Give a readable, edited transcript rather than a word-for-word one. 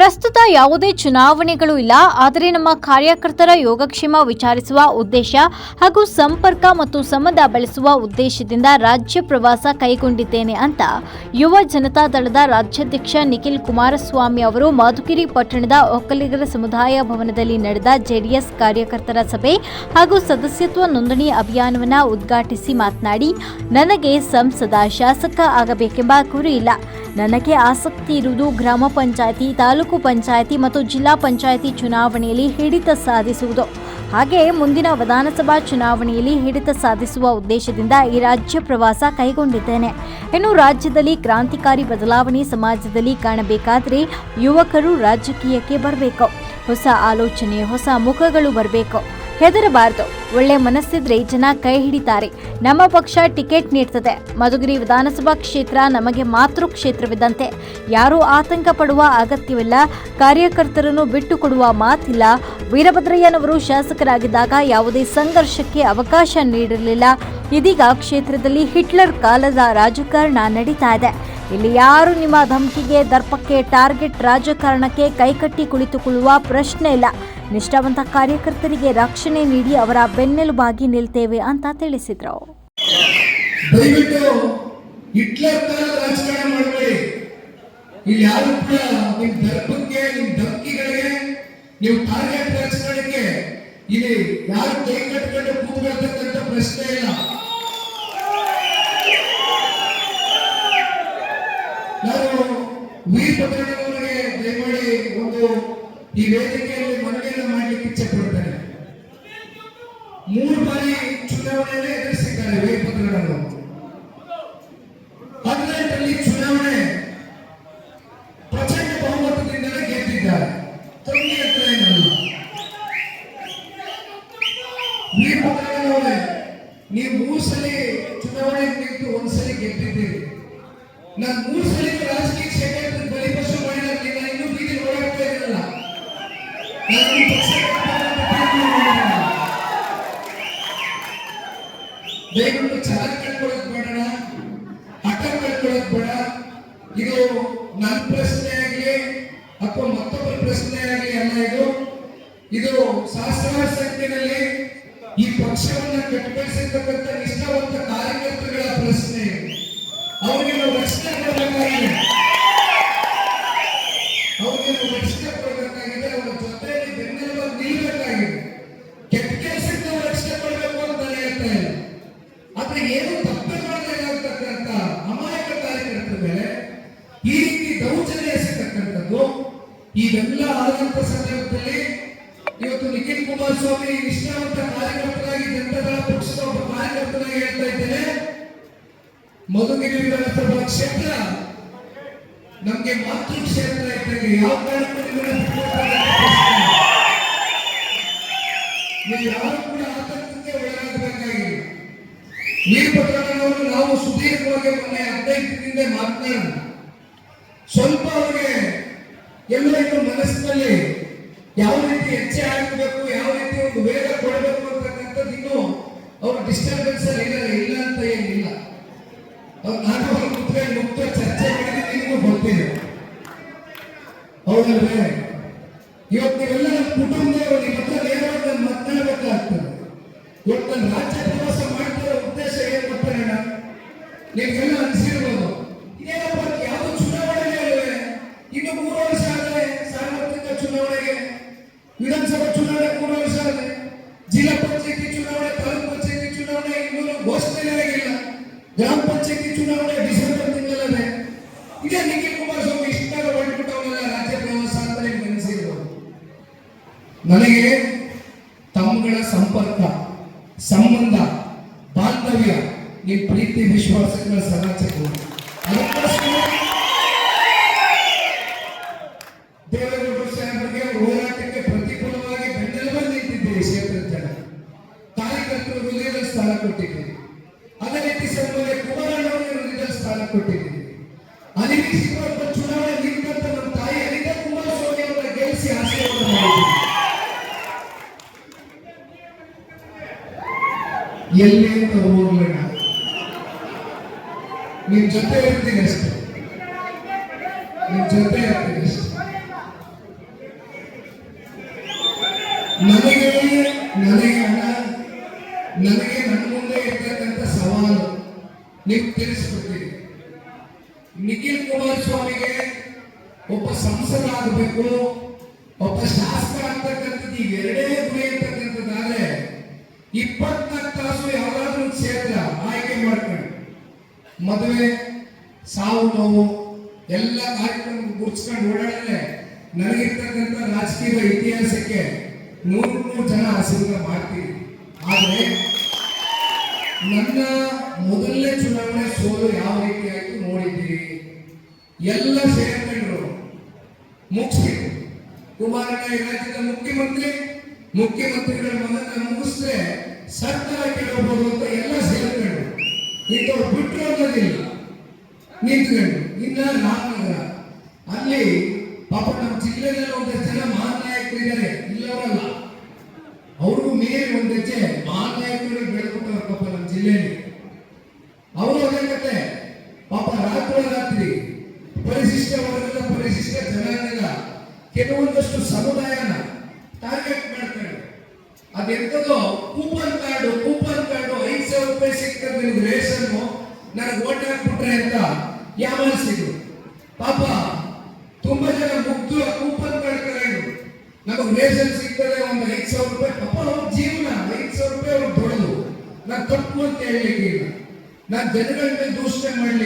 ಪ್ರಸ್ತುತ ಯಾವುದೇ ಚುನಾವಣೆಗಳು ಇಲ್ಲ, ಆದರೆ ನಮ್ಮ ಕಾರ್ಯಕರ್ತರ ಯೋಗಕ್ಷೇಮ ವಿಚಾರಿಸುವ ಉದ್ದೇಶ ಹಾಗೂ ಸಂಪರ್ಕ ಮತ್ತು ಸಂಬಂಧ ಬೆಳೆಸುವ ಉದ್ದೇಶದಿಂದ ರಾಜ್ಯ ಪ್ರವಾಸ ಕೈಗೊಂಡಿದ್ದೇನೆ ಅಂತ ಯುವ ಜನತಾ ದಳದ ರಾಜ್ಯಾಧ್ಯಕ್ಷ ನಿಖಿಲ್ ಕುಮಾರಸ್ವಾಮಿ ಅವರು ಮಧುಗಿರಿ ಪಟ್ಟಣದ ಒಕ್ಕಲಿಗರ ಸಮುದಾಯ ಭವನದಲ್ಲಿ ನಡೆದ ಜೆಡಿಎಸ್ ಕಾರ್ಯಕರ್ತರ ಸಭೆ ಹಾಗೂ ಸದಸ್ಯತ್ವ ನೋಂದಣಿ ಅಭಿಯಾನವನ್ನು ಉದ್ಘಾಟಿಸಿ ಮಾತನಾಡಿ, ನನಗೆ ಸಂಸದ ಶಾಸಕ ಆಗಬೇಕೆಂಬ ಗುರಿ ಇಲ್ಲ. ನನಗೆ ಆಸಕ್ತಿ ಇರುವುದು ಗ್ರಾಮ ಪಂಚಾಯಿತಿ, ತಾಲೂಕು ಪಂಚಾಯಿತಿ ಮತ್ತು ಜಿಲ್ಲಾ ಪಂಚಾಯಿತಿ ಚುನಾವಣೆಯಲ್ಲಿ ಹಿಡಿತ ಸಾಧಿಸುವುದು. ಹಾಗೆ ಮುಂದಿನ ವಿಧಾನಸಭಾ ಚುನಾವಣೆಯಲ್ಲಿ ಹಿಡಿತ ಸಾಧಿಸುವ ಉದ್ದೇಶದಿಂದ ಈ ರಾಜ್ಯ ಪ್ರವಾಸ ಕೈಗೊಂಡಿದ್ದೇನೆ. ಇನ್ನು ರಾಜ್ಯದಲ್ಲಿ ಕ್ರಾಂತಿಕಾರಿ ಬದಲಾವಣೆ ಸಮಾಜದಲ್ಲಿ ಕಾಣಬೇಕಾದರೆ ಯುವಕರು ರಾಜಕೀಯಕ್ಕೆ ಬರಬೇಕು. ಹೊಸ ಆಲೋಚನೆ, ಹೊಸ ಮುಖಗಳು ಬರಬೇಕು. ಹೆದರಬಾರದು. ಒಳ್ಳೆ ಮನಸ್ಸಿದ್ರೆ ಜನ ಕೈ ಹಿಡಿತಾರೆ. ನಮ್ಮ ಪಕ್ಷ ಟಿಕೆಟ್ ನೀಡ್ತದೆ. ಮಧುಗಿರಿ ವಿಧಾನಸಭಾ ಕ್ಷೇತ್ರ ನಮಗೆ ಮಾತೃ ಕ್ಷೇತ್ರವಿದ್ದಂತೆ. ಯಾರೂ ಆತಂಕ ಪಡುವ ಅಗತ್ಯವಿಲ್ಲ. ಕಾರ್ಯಕರ್ತರನ್ನು ಬಿಟ್ಟು ಕೊಡುವ ಮಾತಿಲ್ಲ. ವೀರಭದ್ರಯ್ಯನವರು ಶಾಸಕರಾಗಿದ್ದಾಗ ಯಾವುದೇ ಸಂಘರ್ಷಕ್ಕೆ ಅವಕಾಶ ನೀಡಿರಲಿಲ್ಲ. ಇದೀಗ ಕ್ಷೇತ್ರದಲ್ಲಿ ಹಿಟ್ಲರ್ ಕಾಲದ ರಾಜಕಾರಣ ನಡೀತಾ ಇದೆ. ಇಲ್ಲಿ ಯಾರು ನಿಮ್ಮ ಧಮಕಿಗೆ, ದರ್ಪಕ್ಕೆ, ಟಾರ್ಗೆಟ್ ರಾಜಕಾರಣಕ್ಕೆ ಕೈಕಟ್ಟಿ ಕುಳಿತುಕೊಳ್ಳುವ ಪ್ರಶ್ನೆ ಇಲ್ಲ. ನಿಷ್ಠಾವಂತ ಕಾರ್ಯಕರ್ತರಿಗೆ ರಕ್ಷಣೆ ನೀಡಿ ಅವರ ಬೆನ್ನೆಲುಬಾಗಿ ನಿಲ್ತೇವೆ ಅಂತ ತಿಳಿಸಿದ್ರು. ದಯವಿಟ್ಟು ಹಿಟ್ಲರ್ ಕಾಲದ ರಾಜಕಾರಣ ಮಾಡಬೇಡಿ. ಇಲ್ಲಿ ಯಾರು ಕೂಡ ನಿಮ್ಮ ದರ್ಪಕ್ಕೆ, ನಿಮ್ಮ ಧಮಕಿಗಳಿಗೆ, ನೀವು ಟಾರ್ಗೆಟ್ ರಾಜಕಾರಣಕ್ಕೆ ಇಲ್ಲಿ ಯಾರು ಕೈ ಕಟ್ಟಿಕೊಂಡು ಕೂತ್ಕೊಳ್ತಕ್ಕಂಥ ಪ್ರಶ್ನೆ ಇಲ್ಲ. ನಾನು ವೀರಭದ್ರಯ್ಯನವರಿಗೆ ದಯಮಾಡಿ ಒಂದು ಈ ವೇದಿಕೆಯಲ್ಲಿ ಮನವಿಯನ್ನು ಮಾಡಲಿಕ್ಕೆ ಇಚ್ಛೆ ಪಡ್ತೇನೆ. 3 ಬಾರಿ ಚುನಾವಣೆಯನ್ನು ಎದುರಿಸಿದ್ದಾರೆ ವೀರಭದ್ರಯ್ಯನವರು. 18ರಲ್ಲಿ ಚುನಾವಣೆ ಪ್ರಚಂಡ ಬಹುಮತದಿಂದಲೇ ಗೆದ್ದಿದ್ದಾರೆ. ಕಮ್ಮಿ ಅಂತ ಏನಲ್ಲ. ವೀರಭದ್ರಯ್ಯನವರೇ, ನೀವು 3 ಸಲ ಚುನಾವಣೆ ನಿಂತು 1 ಸಲ ಗೆದ್ದಿದ್ದೀರಿ. ನಾನು 3 ಸಲ ರಾಜಕೀಯ ಕ್ಷೇತ್ರದಲ್ಲಿ ಬಲಿಪಶು ಮಾಡಿರಲಿಲ್ಲ. ಇನ್ನೂ ಬೀದಿ ಓಡಾಡ್ತಾ ಇರಲಿಲ್ಲ. ದಯವಿಟ್ಟು ಚಾಲ ಕಳ್ಕೊಳ್ಳೋದು ಬೇಡ, ಹಠ ಕಳ್ಕೊಳ್ಳೋದು ಬೇಡ. ಇದು ನನ್ನ ಪ್ರಶ್ನೆ ಆಗಲಿ ಅಥವಾ ಮತ್ತೊಬ್ಬರ ಪ್ರಶ್ನೆ ಆಗಲಿ ಅಲ್ಲ. ಇದು ಸಹಸ್ರಾರು ಸಂಖ್ಯೆಯಲ್ಲಿ ಈ ಪಕ್ಷವನ್ನು ಕಟ್ಟಿಬೆಳೆಸಿರ್ತಕ್ಕಂಥ ನಿಷ್ಠಾವಂತ ಕಾರ್ಯಕರ್ತರುಗಳ ಪ್ರಶ್ನೆ. ಅವರಿಗೆ ನಾವು ರಕ್ಷಣೆ ಕೊಡಬೇಕಾಗಿದೆ. ಅವರ ಜೊತೆಯಲ್ಲಿ ಬೆನ್ನೆಲುಬಾಗಿ ನಿಲ್ಲಬೇಕಾಗಿದೆ. ಕೆಟ್ಟ ಕೆಲಸಕ್ಕೆ ನಾವು ರಕ್ಷಣೆ ಕೊಡಬೇಕು ಅಂತ ನಾನು ಹೇಳ್ತಾ ಇಲ್ಲ. ಆದ್ರೆ ಏನು ತಪ್ಪೇ ಮಾಡಲಾಗತಕ್ಕಂಥ ಅಮಾಯಕ ಕಾರ್ಯಕರ್ತರ ಮೇಲೆ ಈ ರೀತಿ ದೌರ್ಜನ್ಯ ಎಸೆತಕ್ಕಂಥದ್ದು ಇವೆಲ್ಲ ಆದಂತ ಸಂದರ್ಭದಲ್ಲಿ ಇವತ್ತು ನಿಖಿಲ್ ಕುಮಾರಸ್ವಾಮಿ ನಿಷ್ಠಾವಂತ ಕಾರ್ಯಕರ್ತರಾಗಿ ಜನತಾದಳ ಪಕ್ಷದ ಒಬ್ಬ ಕಾರ್ಯಕರ್ತರಾಗಿ ಹೇಳ್ತಾ ಇದ್ದೇನೆ, ಮಧುಗಿರಿ ವಿಧಾನಸಭಾ ಕ್ಷೇತ್ರ ನಮ್ಗೆ ಮಾತೃ ಕ್ಷೇತ್ರ ಇದ್ದಂಗೆ. ಯಾವ ಕಾರಣಕ್ಕೂ ನೀವು ಯಾರು ಕೂಡ ಆತಂಕಕ್ಕೆ ಒಳಗಾಗಬೇಕಾಗಿಲ್ಲ. ವೀರಭದ್ರಯ್ಯನವರು ನಾವು ಸುದೀರ್ಘವಾಗಿ ಮೊನ್ನೆ 15 ದಿನದಿಂದ ಮಾತನಾಡಿದ ಸ್ವಲ್ಪ ಅವರಿಗೆ ಎಲ್ಲ ಮನಸ್ಸಿನಲ್ಲಿ ಯಾವ ರೀತಿ ಹೆಜ್ಜೆ ಹಾಕಬೇಕು, ಯಾವ ರೀತಿ ಒಂದು ವೇಗ ಕೊಡಬೇಕು ಅಂತಕ್ಕಂಥದ್ದು ಇನ್ನೂ ಅವರು ಡಿಸ್ಟರ್ಬೆನ್ಸ್ ಅಲ್ಲಿ ಇಲ್ಲ ಅಂತ ಏನಿಲ್ಲ. ನಾನು ಅವ್ರ ಕುತ್ಕೊಂಡು ಮುಕ್ತ ಚರ್ಚೆ ಮಾಡಿದ್ರೆ ನಿಮಗೂ ಗೊತ್ತಿದೆ. ಹೌದಲ್ವೇ? ಇವತ್ತು ನೀವೆಲ್ಲ ನಮ್ಮ ಕುಟುಂಬದವರು ನಿಮ್ಮ ಹತ್ರ ನೇರವಾಗಿ ನಾನು ಮಾತನಾಡಬೇಕಾಗ್ತದೆ. ಇವತ್ತು ನಾನು ರಾಜ್ಯ ಪ್ರವಾಸ ಮಾಡ್ತಿರೋ ಉದ್ದೇಶ ಏನು ಗೊತ್ತೇನ? ನಿಮ್ಗೆಲ್ಲ ಅನಿಸಿರ್ಬೋದು, ಇದೇನಪ್ಪ ಯಾವುದು ಚುನಾವಣೆ ಅಲ್ವೇ, ಇನ್ನು 3 ವರ್ಷ ಆದರೆ ಸಾರ್ವತ್ರಿಕ ಚುನಾವಣೆಗೆ, ವಿಧಾನಸಭಾ ಚುನಾವಣೆ 3 ವರ್ಷ ಆದರೆ, ಜಿಲ್ಲಾ ಪಂಚಾಯತಿ ಚುನಾವಣೆ, ತಾಲೂಕು ಪಂಚಾಯತಿ ಚುನಾವಣೆ ಇನ್ನೂ ಘೋಷಣೆ ಆಗಿಲ್ಲ, ಗ್ರಾಮ ಪಂಚಾಯತಿ ಚುನಾವಣೆ ಡಿಸೆಂಬರ್ ತಿಂಗಳಲ್ಲೇ. ಇದೇ ನಿಖಿಲ್ ಕುಮಾರಸ್ವಾಮಿ ಇಷ್ಟೆಲ್ಲ ಹೊರಟುಬಿಟ್ಟವಲ್ಲ ರಾಜ್ಯ ಪ್ರವಾಸ ಅಂತ ನಿಮ್ಗೆ ಅನಿಸಿರ್ಬೋದು. ನನಗೆ ತಮ್ಮಗಳ ಸಂಪರ್ಕ, ಸಂಬಂಧ, ಬಾಂಧವ್ಯ, ನಿಮ್ಮ ಪ್ರೀತಿ ವಿಶ್ವಾಸಗಳ ಸಮಾಜಕ್ಕೆ ಅದಕ್ಕೋಸ್ಕರ ದೇವೇಗೌಡ ಸಾಹೇಬರಿಗೆ ಹೋರಾಟಕ್ಕೆ ಪ್ರತಿಕೂಲವಾಗಿ ಬೆನ್ನೆಲುಬಾಗಿ ನಿಂತಿದ್ದೀರಿ. ಕ್ಷೇತ್ರದ ಜನ ಕಾರ್ಯಕರ್ತರು ಹೃದಯದಲ್ಲಿ ಸ್ಥಾನ ಕೊಟ್ಟಿದ್ದೀರಿ. ಅದೇ ರೀತಿ ಸಂಬಂಧ ಕುಮಾರಣ್ಣವರಿಗೆ ಹೃದಯದಲ್ಲಿ ಸ್ಥಾನ ಕೊಟ್ಟಿದ್ದೀರಿ. ಅನಿರೀಕ್ಷಿತ ಚುನಾವಣೆ ನಿಂತಂತ ನಮ್ಮ ತಾಯಿ ಅನಿತಾ ಕುಮಾರಸ್ವಾಮಿ ಅವರ ಗೆಲ್ಲಿಸಿ ಆಶೀರ್ವಾದ ಮಾಡಿದ್ದೀರಿ. ಎಲ್ಲಿ ಅಂತ ಹೋಗ್ಬೇಡ, ನಿಮ್ ಜೊತೆ ಇರ್ತೀನಿ ಅಷ್ಟೇ, ನಿಮ್ ಜೊತೆ ಇರ್ತೀನಿ ಅಷ್ಟೇ. ನನಗೆ ನನಗೆ ಅಣ್ಣ ನನಗೆ ನನ್ನ ಮುಂದೆ ಇರ್ತಕ್ಕಂಥ ಸವಾಲು ನೀವು ತಿಳಿಸ್ಬಿಡ್ತೀರಿ. ನಿಖಿಲ್ ಕುಮಾರಸ್ವಾಮಿಗೆ ಒಬ್ಬ ಸಂಸದ ಆಗಬೇಕು, ಒಬ್ಬ ಶಾಸಕ ಆಗ್ತಕ್ಕಂಥದ್ದು ಇವೆರಡೇ ಗುರಿ ಅಂತಕ್ಕಂಥದ್ದಾದ್ರೆ 24 ತಾಸು ಯಾವ್ದಾದ್ರು ಕ್ಷೇತ್ರ ಆಯ್ಕೆ ಮಾಡ್ಕೊಂಡು ಮದುವೆ ಸಾವು ನೋವು ಎಲ್ಲ ಕಾರ್ಯಕ್ರಮ ಗುರ್ಸ್ಕೊಂಡು ಓಡಾಡಿದ್ರೆ ನನಗಿರ್ತಕ್ಕಂಥ ರಾಜಕೀಯ ಇತಿಹಾಸಕ್ಕೆ 100 ಜನ ಆಶೀರ್ವಾದ ಮಾಡ್ತೀವಿ. ಆದರೆ ನನ್ನ ಮೊದಲನೇ ಚುನಾವಣೆ ಸೋಲು ಯಾವ ರೀತಿ ಆಯ್ತು ನೋಡಿದ್ದೀರಿ. ಎಲ್ಲ ಸೇರ್ಕೊಂಡ್ರು ಮುಗಿಸ್ಬೇಕು. ಕುಮಾರಣ್ಣ ಈ ರಾಜ್ಯದ ಮುಖ್ಯಮಂತ್ರಿಗಳ ಮಗನ ಮುಗಿಸಿದ್ರೆ ಸರ್ಕಾರ ಕೆಡಬಹುದು ಅಂತ ಎಲ್ಲ ಸೇರ್ಕೊಂಡ್ರು. ಇಂಥವ್ರು ಬಿಟ್ಟರು ಅನ್ನೋದಿಲ್ಲ, ನಿಂತ್ಕೊಂಡು. ಇನ್ನ ರಾಮನಗರ ಅಲ್ಲಿ ಪಾಪ ನಮ್ಮ ಜಿಲ್ಲೆಯಲ್ಲಿ ಒಂದಷ್ಟು ಜನ ಮಹಾನ್ ನಾಯಕರು ಇದ್ದಾರೆ, ಇಲ್ಲವರಲ್ಲ, ಅವ್ರಿಗೂ ಮೀರಿ ಒಂದು ಹೆಜ್ಜೆ ಮಹಾನ್ ನಾಯಕರು ಬೆಳೆದ್ಬಿಟ್ಟವ್ರ ಪಾಪ ನಮ್ಮ ಜಿಲ್ಲೆಯಲ್ಲಿ. ಅವರು ಅದೇ ಕತೆ ಪಾಪ ರಾತ್ರಿ ಪರಿಶಿಷ್ಟ ವರ್ಗದ ಪರಿಶಿಷ್ಟ ಜನಾಂಗದ ಕೆಲವೊಂದಷ್ಟು ಸಮುದಾಯನ ಟಾರ್ಗೆಟ್ ಮಾಡ್ತಾರೆ. ಅದೆಂತದೋ ಕೂಪನ್ ಕಾರ್ಡು 5,000 ರೂಪಾಯಿ ಸಿಗ್ತದೆ ನಿಮ್ಗೆ ರೇಷನ್, ನನಗೆ ಓಟ್ ಹಾಕ್ಬಿಟ್ರೆ ಅಂತ ಯಾಮಾರಿಸಿದ್ರು. ಪಾಪ ತುಂಬಾ ಜನ ಮುಗ್ದು ಕೂಪನ್ ಕಾರ್ಡ್ ತಗೊಂಡು ನಮಗೆ ರೇಷನ್ ಸಿಗ್ತದೆ ಒಂದು 5,000 ರೂಪಾಯಿ. ಪಾಪ ಅವ್ರ ಜೀವನ 5,000 ರೂಪಾಯಿ ಅವ್ರು ದೊಡ್ಡದು. ನಾನು ತಪ್ಪು ಅಂತ ಹೇಳಲಿಕ್ಕೆ ಇಲ್ಲ, ನಾನು ಜನಗಳ ಮೇಲೆ ದೂಷಣೆ ಮಾಡಲಿ